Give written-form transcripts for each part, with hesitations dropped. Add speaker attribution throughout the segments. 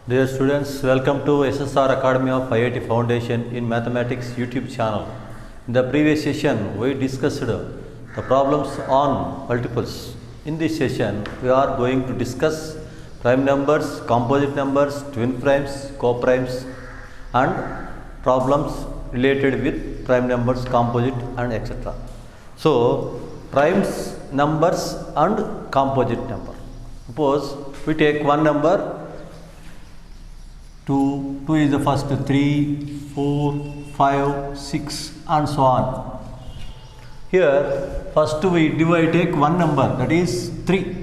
Speaker 1: Dear students, welcome to SSR Academy of IIT Foundation in Mathematics YouTube channel. In the previous session, we discussed the problems on multiples. In this session, we are going to discuss prime numbers, composite numbers, twin primes, co-primes and problems related with prime numbers, composite and etc. So, primes, numbers and composite number. Suppose we take one number 2 is the first, 3, 4, 5, 6 and so on. Here first we take one number, that is 3.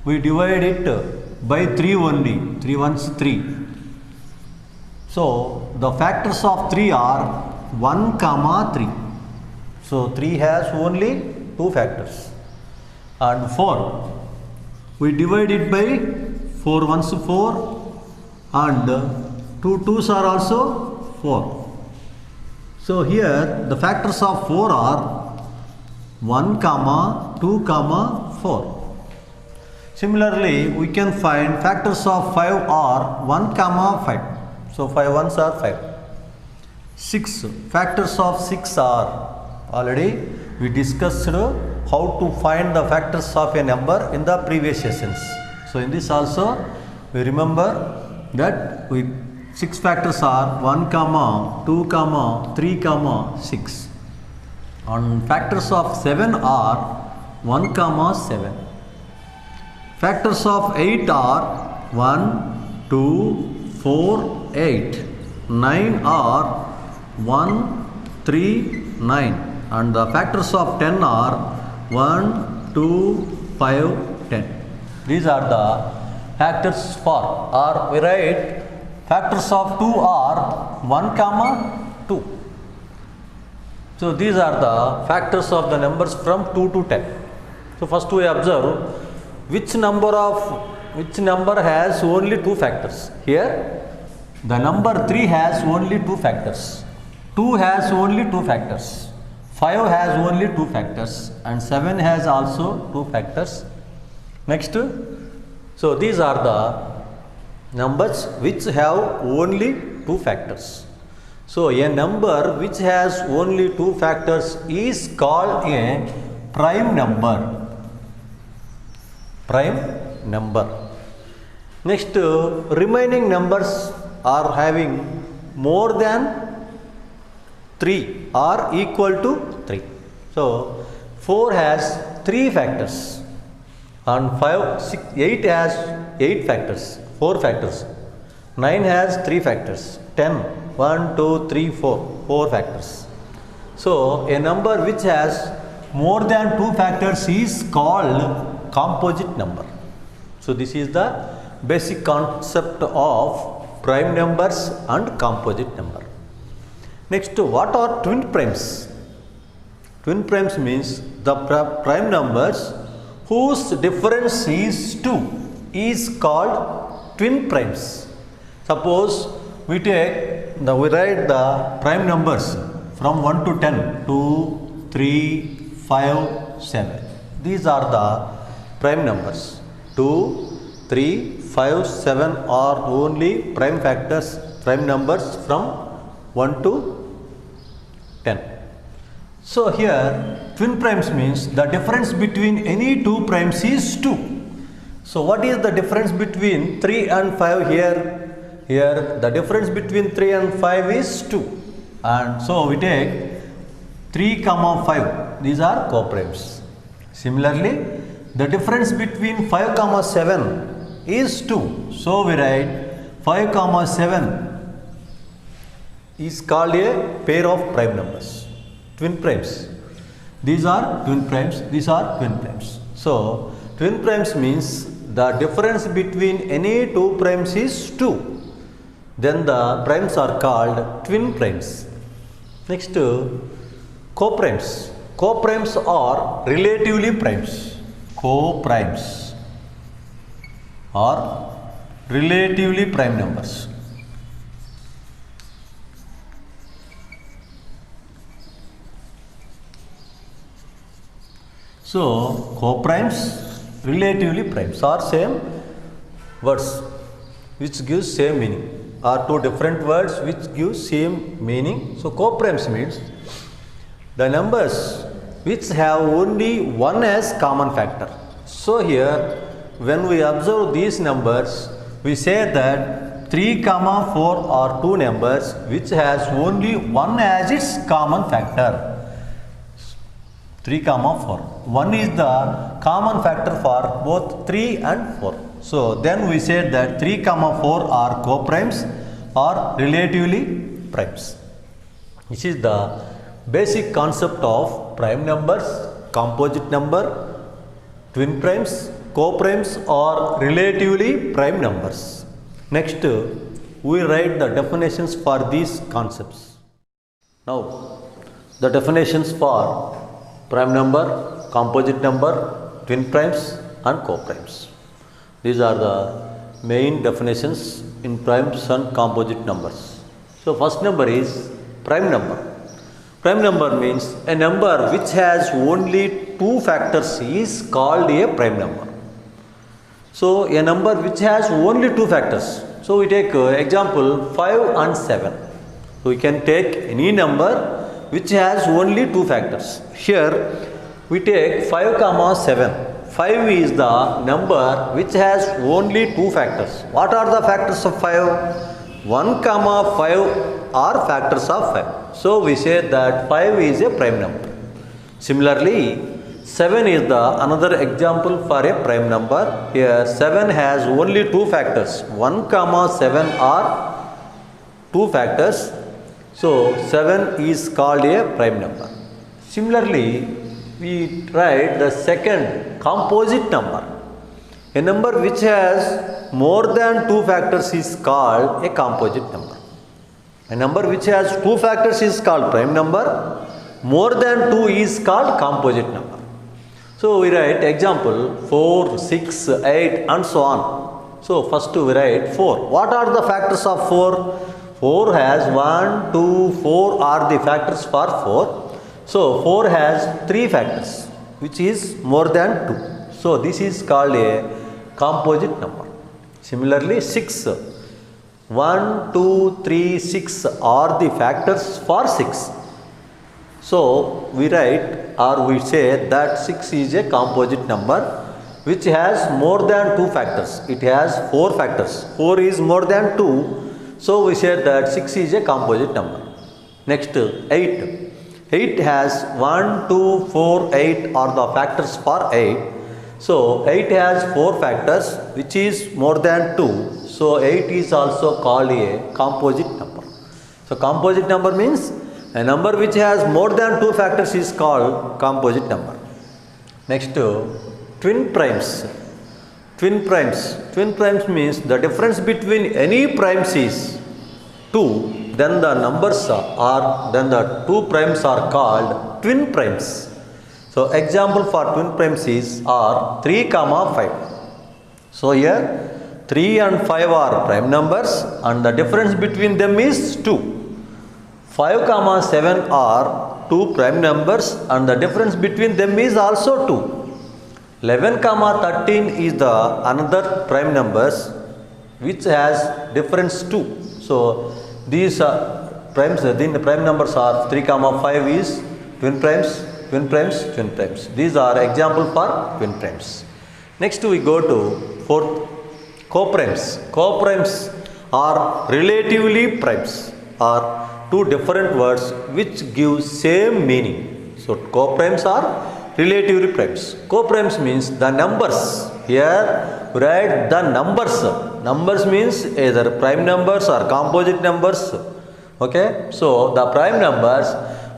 Speaker 1: We divide it by 3 only, 3 ones 3. So the factors of 3 are 1, 3. So 3 has only 2 factors. And 4, we divide it by 4 ones 4. And 2 2s are also 4. So here the factors of 4 are 1, 2, 4. Similarly, we can find factors of 5 are 1, 5. So 5 ones are 5. 6. Factors of 6 are, already we discussed how to find the factors of a number in the previous sessions. So in this also we remember that 6 factors are 1, 2, 3, 6. And factors of 7 are 1, 7. Factors of 8 are 1, 2, 4, 8. 9 are 1, 3, 9. And the factors of 10 are 1, 2, 5, 10. These are the factors for, or we write factors of 2 are 1, 2. So these are the factors of the numbers from 2 to 10. So first we observe which number has only 2 factors. Here the number 3 has only 2 factors, 2 has only 2 factors, 5 has only 2 factors and 7 has also 2 factors. Next, so these are the numbers which have only 2 factors. So a number which has only 2 factors is called a prime number. Prime number. Next, remaining numbers are having more than 3 or equal to 3. So 4 has 3 factors. And 5, 6, 8 has 8 factors, 4 factors. 9 has 3 factors. 10, 1, 2, 3, 4, 4 factors. So a number which has more than 2 factors is called composite number. So this is the basic concept of prime numbers and composite number. Next, what are twin primes? Twin primes means the prime numbers whose difference is 2 is called twin primes. Suppose we write the prime numbers from 1 to 10, 2, 3, 5, 7. These are the prime numbers. 2, 3, 5, 7 are only prime factors, prime numbers from 1 to 10. So here twin primes means the difference between any 2 primes is 2. So what is the difference between 3 and 5 here? Here the difference between 3 and 5 is 2. And so we take 3, 5. These are co-primes. Similarly, the difference between 5, 7 is 2. So we write 5, 7 is called a pair of prime numbers. Twin primes. These are twin primes, these are twin primes. So twin primes means the difference between any 2 primes is 2. Then the primes are called twin primes. Next, co-primes. Co-primes are relatively primes. Co-primes are relatively prime numbers. So co-primes, relatively primes are same words. which gives same meaning, or two different words which give same meaning. So co-primes means the numbers which have only one as common factor. So here when we observe these numbers, we say that 3, 4 are two numbers which has only one as its common factor. 3, 4. 1 is the common factor for both 3 and 4. So then we said that 3, 4 are co-primes or relatively primes. This is the basic concept of prime numbers, composite number, twin primes, co-primes or relatively prime numbers. Next, we write the definitions for these concepts. Now, the definitions for prime number, composite number, twin primes and co-primes. These are the main definitions in primes and composite numbers. So, first number is prime number. Prime number means a number which has only two factors is called a prime number. So, a number which has only two factors. So, we take example 5 and 7. So, we can take any number which has only two factors. Here, we take 5, 7. 5 is the number which has only two factors. What are the factors of 5? 1, 5 are factors of 5. So, we say that 5 is a prime number. Similarly, 7 is the another example for a prime number. Here 7 has only two factors. 1, 7 are two factors. So 7 is called a prime number. Similarly, we write the second composite number. A number which has more than two factors is called a composite number. A number which has two factors is called prime number. More than two is called composite number. So we write example 4, 6, 8 and so on. So first we write 4. What are the factors of 4? 4 has 1, 2, 4 are the factors for 4. So 4 has 3 factors which is more than 2. So this is called a composite number. Similarly 6. 1, 2, 3, 6 are the factors for 6. So we write or we say that 6 is a composite number which has more than two factors. It has 4 factors. 4 is more than 2. So we say that 6 is a composite number. Next 8. 8 has 1, 2, 4, 8 are the factors for 8. So 8 has 4 factors which is more than 2. So 8 is also called a composite number. So composite number means a number which has more than two factors is called composite number. Next, twin primes. Twin primes. Twin primes means the difference between any primes is 2, then the numbers are, then the two primes are called twin primes. So example for twin primes is are 3, 5. So here 3 and 5 are prime numbers and the difference between them is 2. 5, 7 are two prime numbers and the difference between them is also 2. 11, 13 is the another prime numbers which has difference 2. So these primes, then the prime numbers are 3, 5 is twin primes, twin primes, twin primes. These are example for twin primes. Next we go to fourth, co-primes. Co-primes are relatively primes, are two different words which give same meaning. So co-primes are relatively primes. Co-primes means the numbers. Here we write the numbers. Numbers means either prime numbers or composite numbers. Okay. So the prime numbers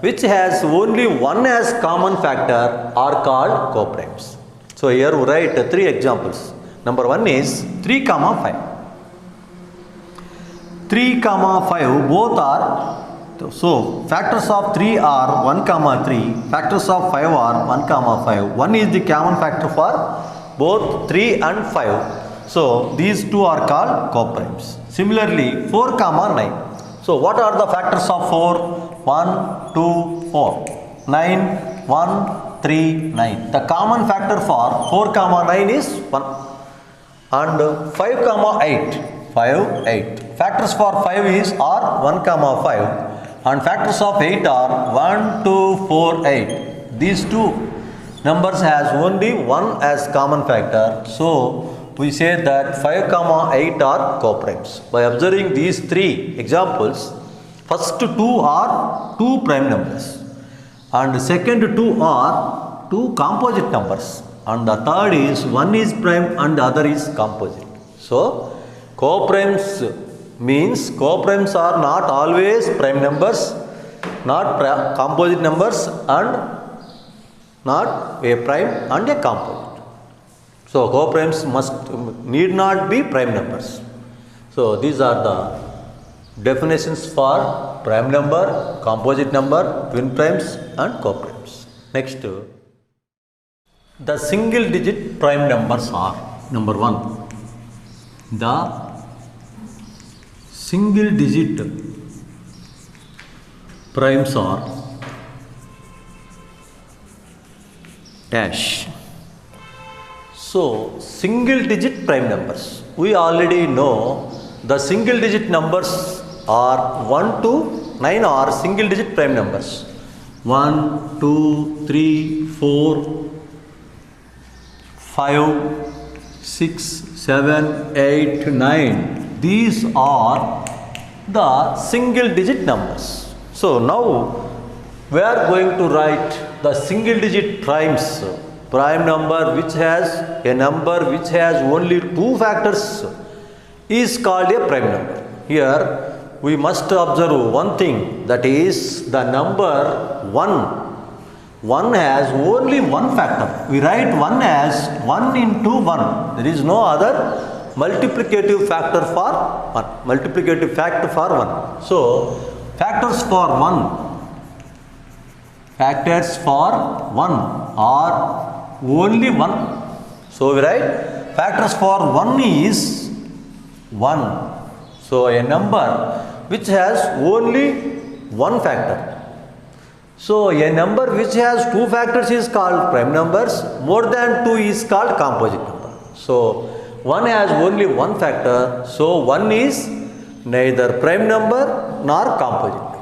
Speaker 1: which has only one as common factor are called co-primes. So here we write 3 examples. Number 1 is 3, 5. 3, 5 both are, so factors of 3 are 1, 3, factors of 5 are 1, 5. 1 is the common factor for both 3 and 5. So these two are called co-primes. Similarly 4, 9. So what are the factors of 4? 1, 2, 4. 9, 1, 3, 9. The common factor for 4, 9 is 1. And 5, 8. 5, 8. Factors for 5 is are 1, 5 and factors of 8 are 1, 2, 4, 8. These two numbers has only 1 as common factor. So we say that 5, 8 are co-primes. By observing these three examples, first two are two prime numbers and second two are two composite numbers and the third is one is prime and the other is composite. So co-primes means co-primes are not always prime numbers, not composite numbers and not a prime and a composite. So co-primes need not be prime numbers. So these are the definitions for prime number, composite number, twin primes and co-primes. Next, the single digit prime numbers are: number 1, the single digit primes are dash. So single digit prime numbers, we already know the single digit numbers are 1 to 9 are single digit prime numbers. 1, 2, 3, 4, 5, 6, 7, 8, 9. These are the single digit numbers. So now we are going to write the single digit primes. Prime number which has a number which has only two factors is called a prime number. Here we must observe one thing, that is the number 1. 1 has only one factor. We write 1 as 1 into 1. There is no other multiplicative factor for 1. Multiplicative factor for 1. So factors for 1 are only 1. So we write factors for 1 is 1. So a number which has only one factor. So a number which has two factors is called prime numbers. More than 2 is called composite number. So 1 has only one factor. So 1 is neither prime number nor composite number.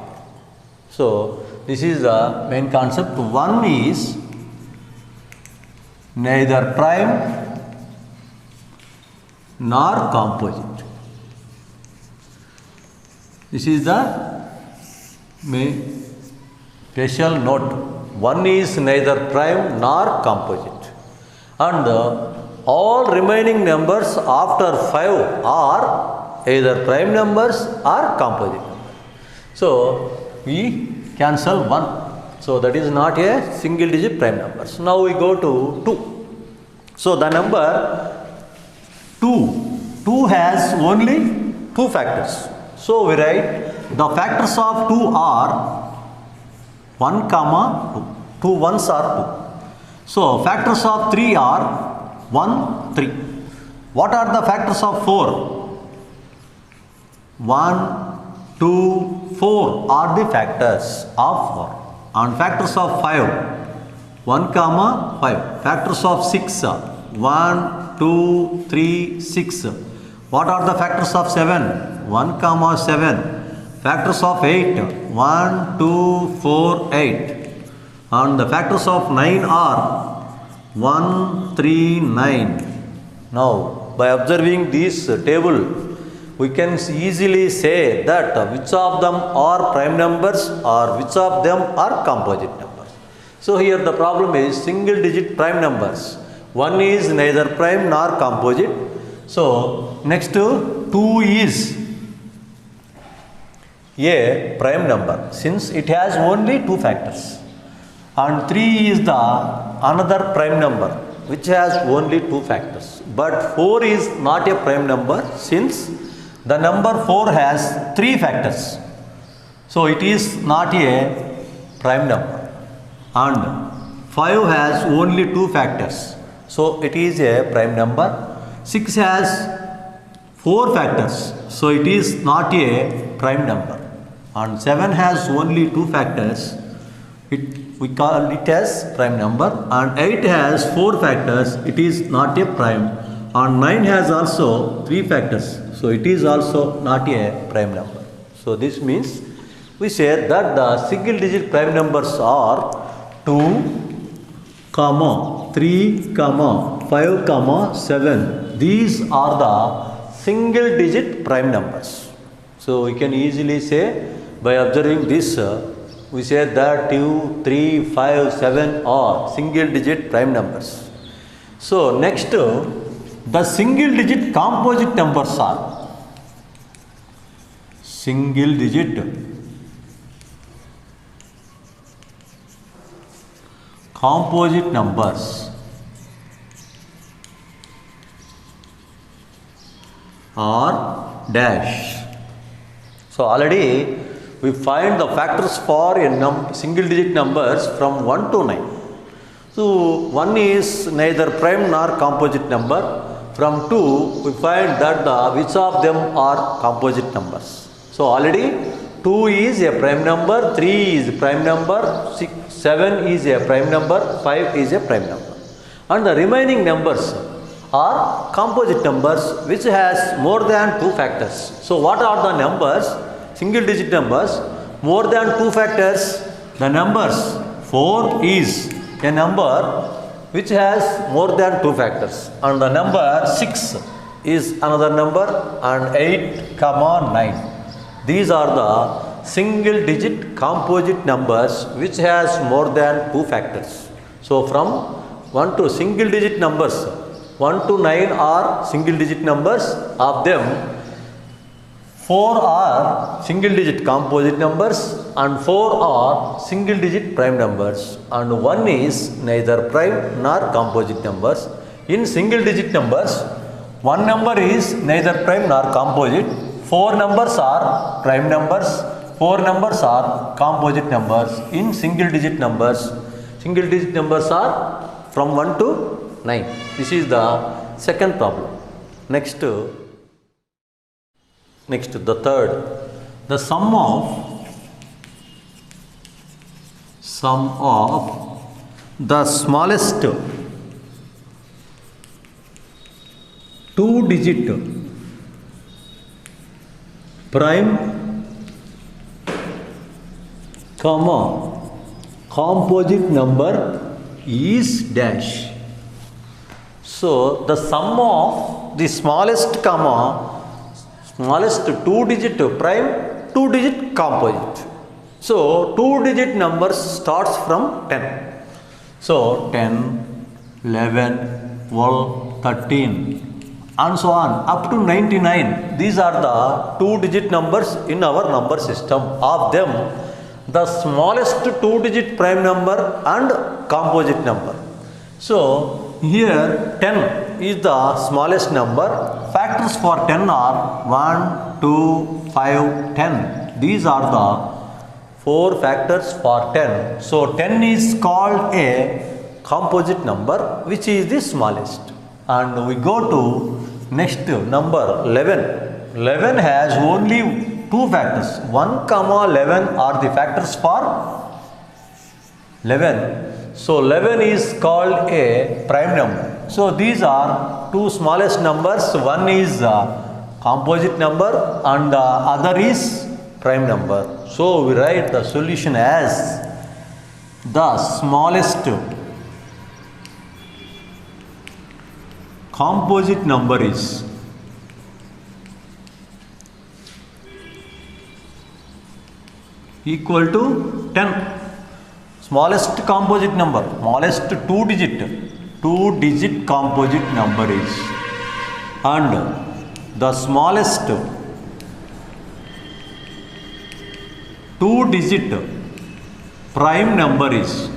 Speaker 1: So this is the main concept. 1 is neither prime nor composite. This is the main special note. 1 is neither prime nor composite. And all remaining numbers after 5 are either prime numbers or composite numbers. So we cancel 1. So that is not a single digit prime number. So now we go to 2. So the number 2 has only two factors. So we write the factors of 2 are 1, 2. 2 ones are 2. So factors of 3 are 1, 3. What are the factors of 4? 1, 2, 4 are the factors of 4. And factors of 5, 1, 5. Factors of 6, 1, 2, 3, 6. What are the factors of 7? 1, 7. Factors of 8, 1, 2, 4, 8. And the factors of 9 are 1, 3, 9. Now, by observing this table, we can easily say that which of them are prime numbers or which of them are composite numbers. So here the problem is single digit prime numbers. 1 is neither prime nor composite. So next 2 is a prime number since it has only two factors, and 3 is the another prime number which has only two factors. But 4 is not a prime number since the number 4 has three factors. So it is not a prime number. And 5 has only two factors. So it is a prime number. 6 has 4 factors. So it is not a prime number. And 7 has only two factors. We call it as prime number. And 8 has 4 factors. It is not a prime. and 9 has also 3 factors. So it is also not a prime number. So this means we say that the single digit prime numbers are 2, comma 3, comma 5, comma 7. These are the single digit prime numbers. So we can easily say by observing this, we say that 2, 3, 5, 7 are single digit prime numbers. So next, the single digit composite numbers are single digit composite numbers are dash. So already we find the factors for a single digit numbers from 1 to 9. So 1 is neither prime nor composite number. From 2 we find that which of them are composite numbers. So already 2 is a prime number, 3 is a prime number, 7 is a prime number, 5 is a prime number. And the remaining numbers are composite numbers which has more than 2 factors. So what are the numbers? Single digit numbers more than 2 factors. The numbers 4 is a number which has more than 2 factors, and the number 6 is another number, and 8, 9. These are the single digit composite numbers which has more than 2 factors. So from 1 to single digit numbers, 1 to 9 are single digit numbers. Of them 4 are single digit composite numbers and 4 are single digit prime numbers, and 1 is neither prime nor composite numbers. In single digit numbers, 1 number is neither prime nor composite, 4 numbers are prime numbers, 4 numbers are composite numbers. In single digit numbers are from 1 to 9. This is the second problem. Next, the third, the sum of the smallest 2-digit prime, composite number is dash. So the sum of the smallest 2-digit prime, 2-digit composite. So 2-digit numbers starts from 10. So 10, 11, 12, 13 and so on up to 99. These are the 2-digit numbers in our number system. Of them, the smallest 2-digit prime number and composite number. So here 10 is the smallest number. Factors for 10 are 1, 2, 5, 10. These are the 4 factors for 10. So 10 is called a composite number, which is the smallest. And we go to next number 11. 11 has only 2 factors. 1, 11 are the factors for 11. So 11 is called a prime number. So these are 2 smallest numbers. One is composite number and the other is prime number. So we write the solution as the smallest composite number is equal to 10. Smallest composite number, smallest 2-digit composite number is, and the smallest 2-digit prime number is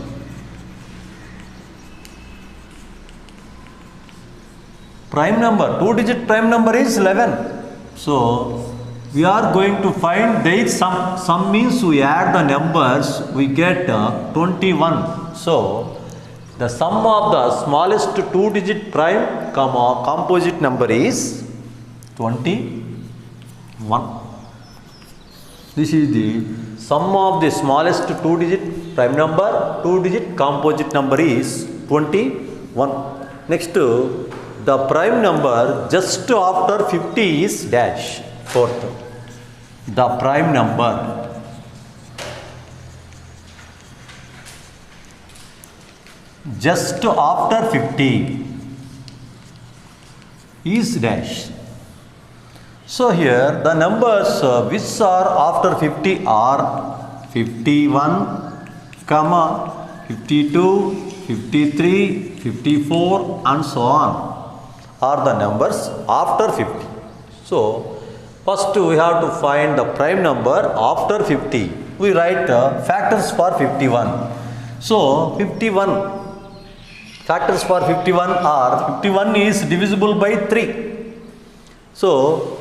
Speaker 1: prime number. 2-digit prime number is 11. So we are going to find their sum. Sum means we add the numbers, we get 21. So the sum of the smallest 2-digit prime, composite number is 21. This is the sum of the smallest 2-digit prime number, 2-digit composite number is 21. Next, the prime number just after 50 is dash. Fourth, the prime number just after 50 is dash. So here the numbers which are after 50 are 51, comma 52, 53, 54 and so on are the numbers after 50. So first we have to find the prime number after 50. We write factors for 51. So 51 factors for 51 are 51 is divisible by 3. So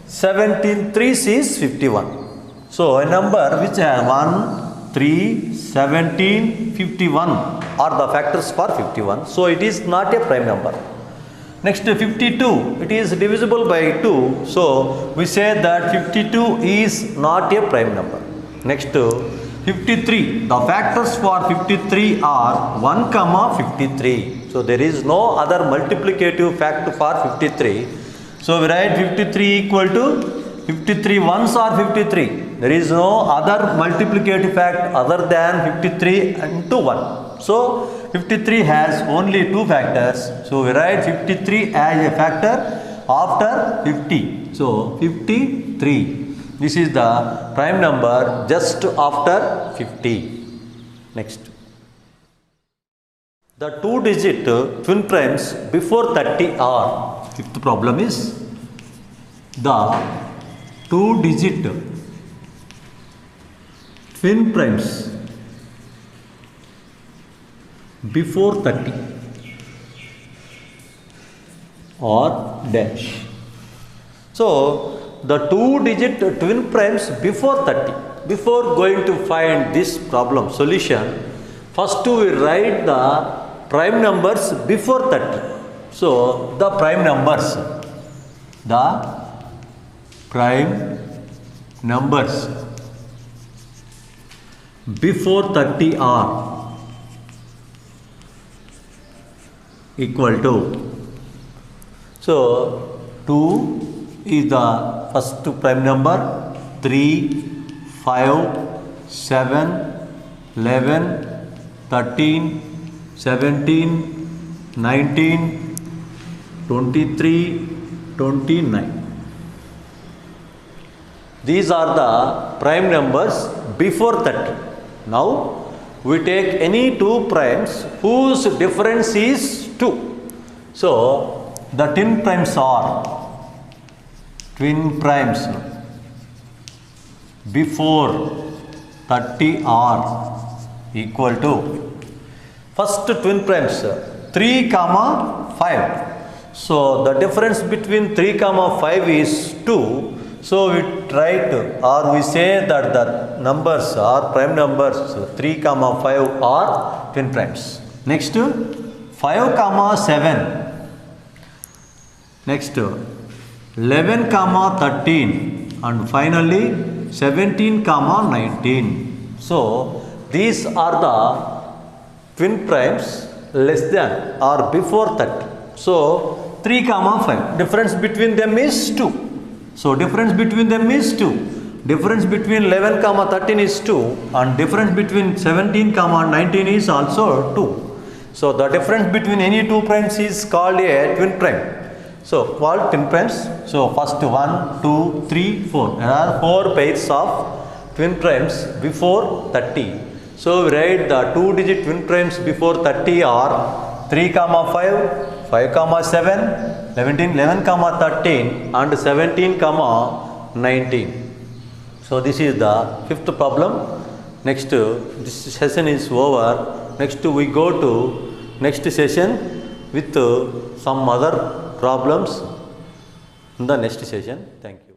Speaker 1: 17 3s is 51. So a number which has 1, 3, 17, 51 are the factors for 51. So it is not a prime number. Next 52, it is divisible by 2. So we say that 52 is not a prime number. Next 53, the factors for 53 are 1, comma 53. So there is no other multiplicative factor for 53. So we write 53 equal to 53 ones are 53. There is no other multiplicative fact other than 53 into 1. So 53 has only two factors. So we write 53 as a factor after 50. So 53. This is the prime number just after 50. Next. The two-digit twin primes before 30 are. Fifth problem is the two-digit twin primes before 30 or dash. So the two-digit twin primes before 30. Before going to find this problem solution, first we write the prime numbers before 30. So the prime numbers before 30 are equal to. So 2 is the first prime number, 3, 5, 7, 11, 13, 17, 19, 23, 29. These are the prime numbers before 30. Now we take any two primes whose difference is 2. So the twin primes before 30 are equal to first twin primes 3, 5. So the difference between 3, 5 is 2. So we write or we say that the numbers are prime numbers 3, 5 are twin primes. Next 5, 7. Next 11, 13 and finally 17, 19. So these are the twin primes less than or before 30. So 3, 5. Difference between them is 2. So difference between them is 2. Difference between 11, 13 is 2 and difference between 17, 19 is also 2. So the difference between any two primes is called a twin prime. So called twin primes. So first 1, 2, 3, 4. There are 4 pairs of twin primes before 30. So we write the two-digit twin primes before 30 are 3, 5, 5, 7, 11, 13 and 17, 19. So this is the fifth problem. Next, this session is over. Next we go to next session with some other problems in the next session. Thank you.